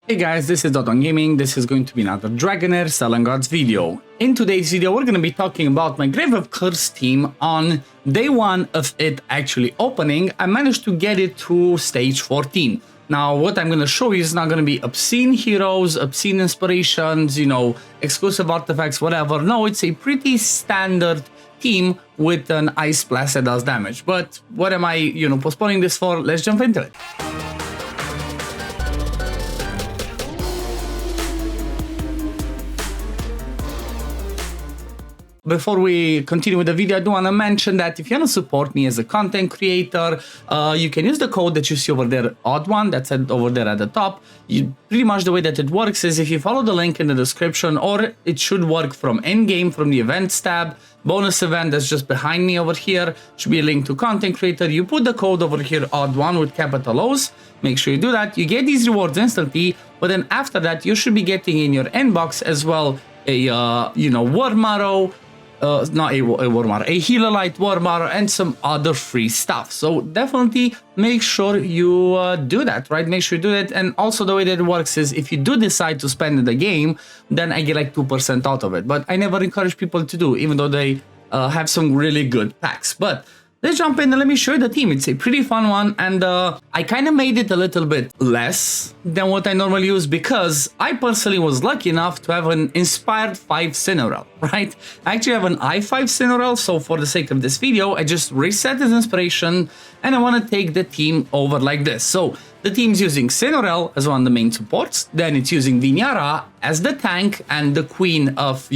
Hey guys, this is OddOneGaming. This is going to be another Dragonheir Stellar Gods video. In today's video, we're going to be talking about my Grave of Curse team. On day 1 of it actually opening, I managed to get it to stage 14. Now, what I'm going to show you is not going to be obscene heroes, obscene inspirations, you know, exclusive artifacts, whatever. No, it's a pretty standard team with an Ice Blast that does damage. But what am I, postponing this for? Let's jump into it. Before we continue with the video, I do want to mention that if you want to support me as a content creator, you can use the code that you see over there, OddOne, that's over there at the top. Pretty much the way that it works is if you follow the link in the description, or it should work from in-game, from the events tab, bonus event that's just behind me over here, should be a link to content creator. You put the code over here, OddOne with capital O's, make sure you do that. You get these rewards instantly, but then after that, you should be getting in your inbox as well a, Worm Arrow, not a Worm Arrow, a Healerite Worm Arrow, and some other free stuff. So definitely make sure you do that, right? Make sure you do it. And also the way that it works is if you do decide to spend in the game, then I get like 2% out of it. But I never encourage people to do, even though they have some really good packs. But let's jump in and let me show you the team. It's a pretty fun one, and I kind of made it a little bit less than what I normally use because I personally was lucky enough to have an Inspired 5 Cinerel, right? I actually have an I5 Cinerel, so for the sake of this video, I just reset his inspiration, and I want to take the team over like this. So the team's using Cinerel as one of the main supports, then it's using Vinyara as the tank and the queen of,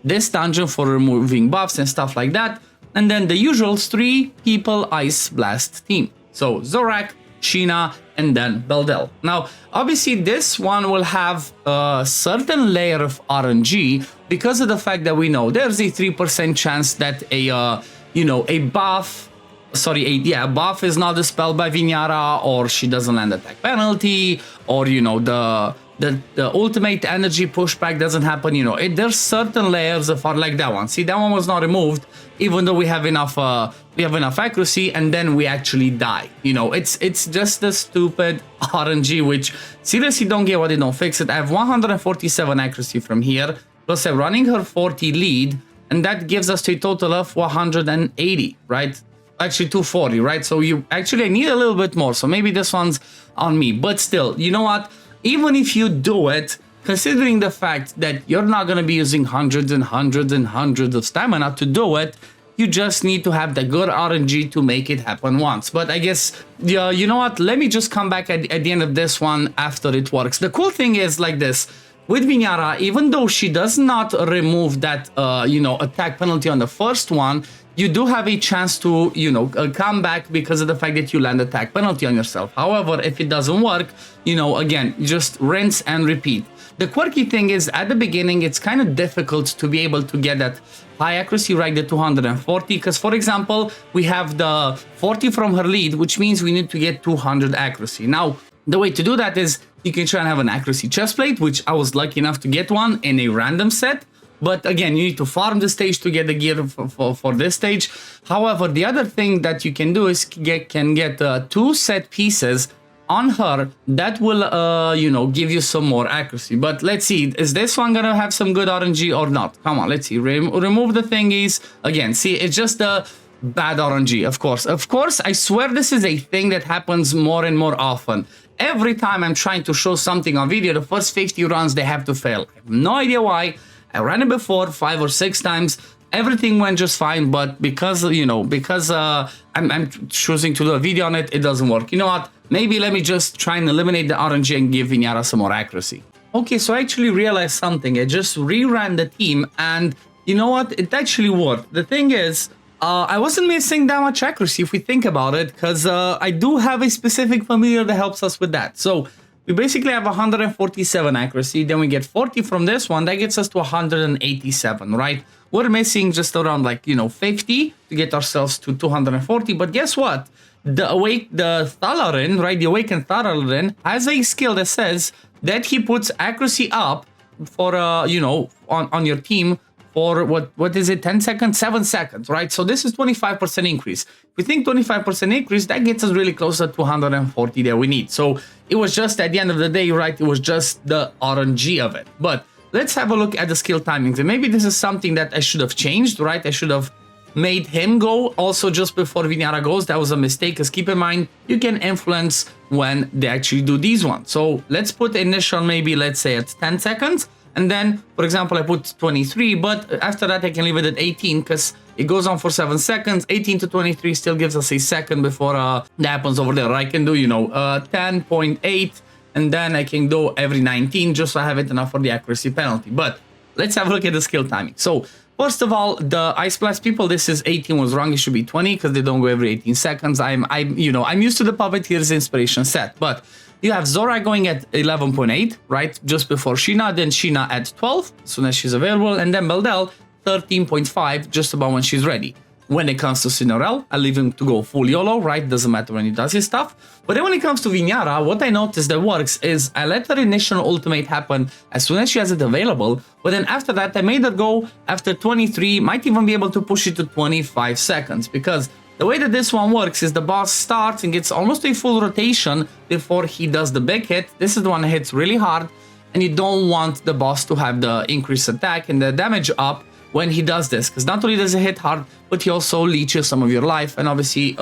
this dungeon for removing buffs and stuff like that. And then the usual 3-people Ice Blast team. So Zorak, Sheena, and then Beldel. Now, obviously, this one will have a certain layer of RNG because of the fact that we know there's a 3% chance that a buff is not dispelled by Vinyara, or she doesn't land attack penalty, or the ultimate energy pushback doesn't happen. There's certain layers of like that one. See, that one was not removed, even though we have enough accuracy, and then we actually die. It's just the stupid RNG, which seriously don't get why they don't fix it. I have 147 accuracy from here, plus I'm running her 40 lead, and that gives us to a total of 180, right? Actually 240, right? So I need a little bit more, so maybe this one's on me. But still, you know what? Even if you do it, considering the fact that you're not going to be using hundreds and hundreds and hundreds of stamina to do it, you just need to have the good RNG to make it happen once. But I guess, you know what? Let me just come back at the end of this one after it works. The cool thing is like this. With Vinyara, even though she does not remove that, attack penalty on the first one, you do have a chance to, come back because of the fact that you land attack penalty on yourself. However, if it doesn't work, again, just rinse and repeat. The quirky thing is, at the beginning, it's kind of difficult to be able to get that high accuracy, right, the 240, because, for example, we have the 40 from her lead, which means we need to get 200 accuracy. Now, the way to do that is you can try and have an accuracy chestplate, which I was lucky enough to get one in a random set. But again, you need to farm the stage to get the gear for this stage. However, the other thing that you can do is get 2 set pieces on her that will, give you some more accuracy. But let's see, is this one gonna have some good RNG or not? Come on, let's see. Remove the thingies. Again, see, it's just the bad RNG, of course. Of course, I swear this is a thing that happens more and more often. Every time I'm trying to show something on video, the first 50 runs, they have to fail. I have no idea why. I ran it before 5 or 6 times. Everything went just fine, but because I'm choosing to do a video on it, it doesn't work. You know what? Maybe let me just try and eliminate the RNG and give Vinyara some more accuracy. Okay, so I actually realized something. I just reran the team, and you know what? It actually worked. The thing is, I wasn't missing that much accuracy if we think about it, because I do have a specific familiar that helps us with that. So we basically have 147 accuracy, then we get 40 from this one, that gets us to 187, right? We're missing just around 50 to get ourselves to 240, but guess what? The Thalarin, right, the Awakened Thalarin has a skill that says that he puts accuracy up for, on your team for what is it, 10 seconds, 7 seconds, right? So this is 25% increase. If we think 25% increase, that gets us really close to 240 that we need. So it was just at the end of the day, right? It was just the RNG of it. But let's have a look at the skill timings. And maybe this is something that I should have changed, right? I should have made him go also just before Vinyara goes. That was a mistake, because keep in mind, you can influence when they actually do these ones. So let's put initial, maybe let's say at 10 seconds. And then, for example, I put 23, but after that I can leave it at 18 because it goes on for 7 seconds. 18 to 23 still gives us a second before that happens over there. I can do, 10.8, and then I can go every 19 just so I have it enough for the accuracy penalty. But let's have a look at the skill timing. So first of all, the Ice Blast people, this is 18 was wrong. It should be 20 because they don't go every 18 seconds. I'm used to the Puppeteer's inspiration set, but you have Zora going at 11.8, right, just before Sheena, then Sheena at 12, as soon as she's available, and then Beldel 13.5, just about when she's ready. When it comes to Cinorel, I leave him to go full YOLO, right, doesn't matter when he does his stuff. But then when it comes to Vinyara, what I noticed that works is I let her initial ultimate happen as soon as she has it available, but then after that I made her go after 23, might even be able to push it to 25 seconds, because the way that this one works is the boss starts and gets almost a full rotation before he does the big hit. This is the one that hits really hard, and you don't want the boss to have the increased attack and the damage up when he does this, because not only does it hit hard, but he also leeches some of your life and obviously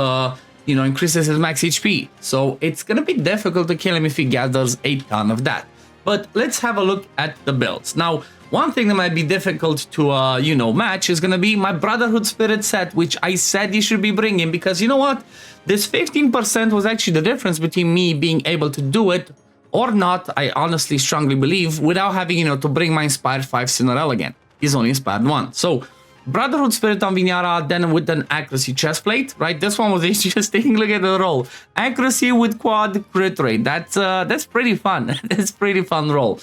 increases his max HP. So it's gonna be difficult to kill him if he gathers a ton of that. But let's have a look at the builds. Now, one thing that might be difficult to, match is going to be my Brotherhood Spirit set, which I said you should be bringing, because you know what? This 15% was actually the difference between me being able to do it or not, I honestly strongly believe, without having, to bring my Inspired 5 Cinorel again. He's only Inspired 1. So, Brotherhood Spirit on Vinyara, then with an Accuracy Chestplate, right? This one was interesting. Look at the roll. Accuracy with quad crit rate. That's pretty fun. That's pretty fun roll.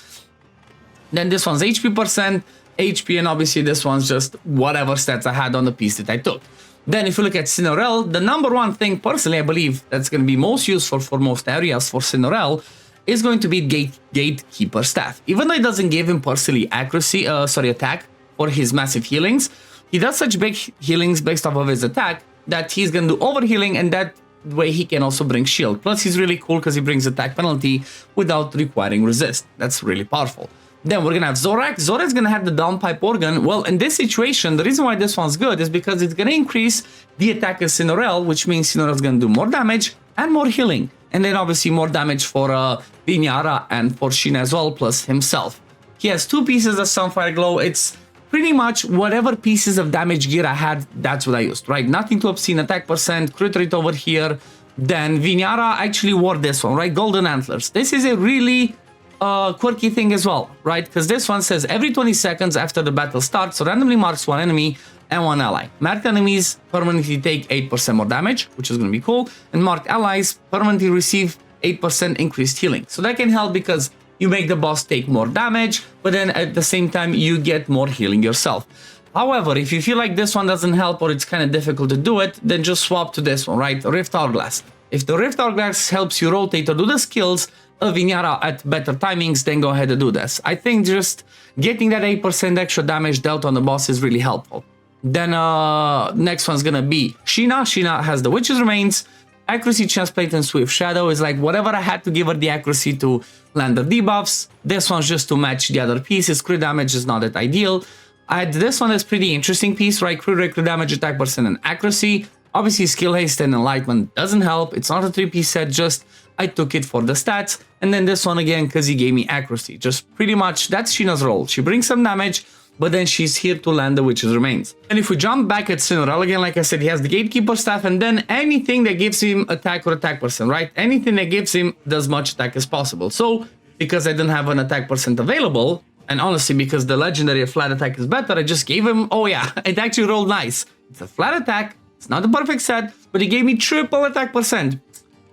Then this one's HP percent, HP, and obviously this one's just whatever stats I had on the piece that I took. Then if you look at Cinorel, the number one thing personally I believe that's going to be most useful for most areas for Cinorel is going to be Gatekeeper Staff. Even though it doesn't give him personally attack for his massive healings, he does such big healings based off of his attack that he's going to do overhealing, and that way he can also bring shield. Plus he's really cool because he brings attack penalty without requiring resist. That's really powerful. Then we're going to have Zorak. Zorak's going to have the downpipe organ. Well, in this situation, the reason why this one's good is because it's going to increase the attack of Cinorel, which means Cinorel's going to do more damage and more healing. And then obviously more damage for Vinyara and for Sheena as well, plus himself. He has 2 pieces of Sunfire Glow. It's pretty much whatever pieces of damage gear I had, that's what I used, right? Nothing too obscene. Attack percent, crit rate over here. Then Vinyara actually wore this one, right? Golden Antlers. This is a really quirky thing as well, right? Because this one says every 20 seconds after the battle starts, randomly marks one enemy and one ally. Marked enemies permanently take 8% more damage, which is going to be cool, and marked allies permanently receive 8% increased healing. So that can help because you make the boss take more damage, but then at the same time you get more healing yourself. However, if you feel like this one doesn't help or it's kind of difficult to do it, then just swap to this one, right? Rift Hourglass. If the Rift Hourglass helps you rotate or do the skills of Vinyara at better timings, then go ahead and do this. I think just getting that 8% extra damage dealt on the boss is really helpful. Then next one's gonna be Sheena. Sheena has the Witch's Remains, Accuracy Chestplate, and Swift Shadow. Is like whatever I had to give her the accuracy to land the debuffs. This one's just to match the other pieces. Crit damage is not that ideal. I had this one as pretty interesting piece, right? Crit rate, crit damage, attack percent, and accuracy. Obviously, skill haste and enlightenment doesn't help. It's not a 3-piece set, just I took it for the stats. And then this one again, because he gave me accuracy. Just pretty much, that's Sheena's role. She brings some damage, but then she's here to land the Witch's Remains. And if we jump back at Cinorel, again, like I said, he has the Gatekeeper Staff, and then anything that gives him attack or attack percent, right? Anything that gives him as much attack as possible. So, because I didn't have an attack percent available, and honestly, because the legendary of flat attack is better, I just gave him, oh yeah, it actually rolled nice. It's a flat attack, it's not the perfect set, but he gave me triple attack percent.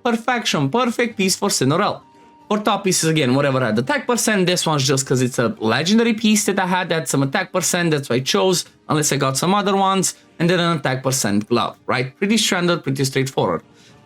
Perfection, perfect piece for Cinorel. For top pieces, again, whatever had attack percent, this one's just because it's a legendary piece that I had, that's some attack percent, that's why I chose, unless I got some other ones, and then an attack percent glove, right? Pretty standard, pretty straightforward.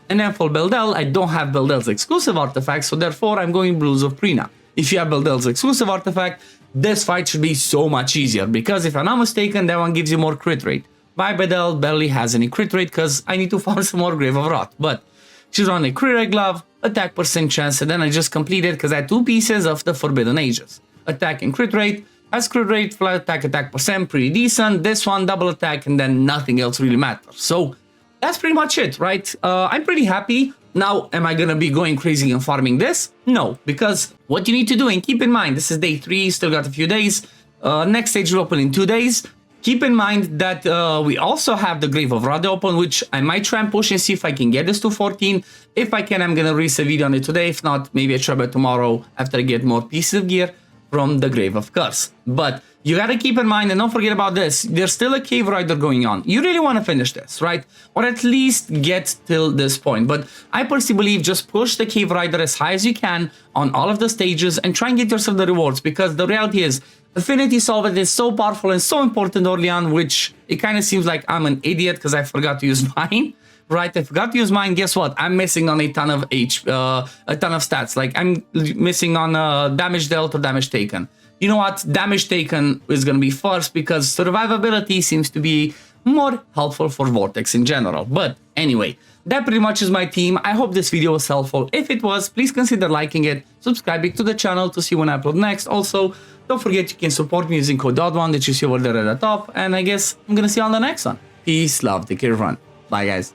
And then for Beldel, I don't have Beldel's exclusive artifact, so therefore I'm going Blues of Prina. if you have Beldel's exclusive artifact, this fight should be so much easier, because if I'm not mistaken, that one gives you more crit rate. My Bedel barely has any crit rate because I need to farm some more Grave of Wrath, but she's on a crit rate glove, attack percent chance, and then I just completed because I had 2 pieces of the Forbidden Ages. Attack and crit rate, has crit rate, flat attack percent, pretty decent. This one, double attack, and then nothing else really matters. So that's pretty much it, right? I'm pretty happy. Now, am I gonna be going crazy and farming this? No, because what you need to do, and keep in mind, this is day 3, still got a few days. Next stage will open in 2 days. Keep in mind that we also have the Grave of Wrath open, which I might try and push and see if I can get this to 14. If I can, I'm gonna release a video on it today. If not, maybe I try by tomorrow after I get more pieces of gear from the Grave of Curse. But you gotta keep in mind, and don't forget about this, there's still a Cave Rider going on. You really want to finish this, right? Or at least get till this point. But I personally believe just push the Cave Rider as high as you can on all of the stages and try and get yourself the rewards, because the reality is Affinity Solvent is so powerful and so important early on, which it kind of seems like I'm an idiot because I forgot to use mine. Right, I forgot to use mine. Guess what? I'm missing on a ton of stats. Like I'm missing on damage dealt or damage taken. You know what? Damage taken is gonna be first because survivability seems to be more helpful for Vortex in general. But anyway, that pretty much is my team. I hope this video was helpful. If it was, please consider liking it, subscribing to the channel to see when I upload next. Also, don't forget you can support me using code OddOne that you see over there at the top. And I guess I'm gonna see you on the next one. Peace, love, take care, everyone. Bye, guys.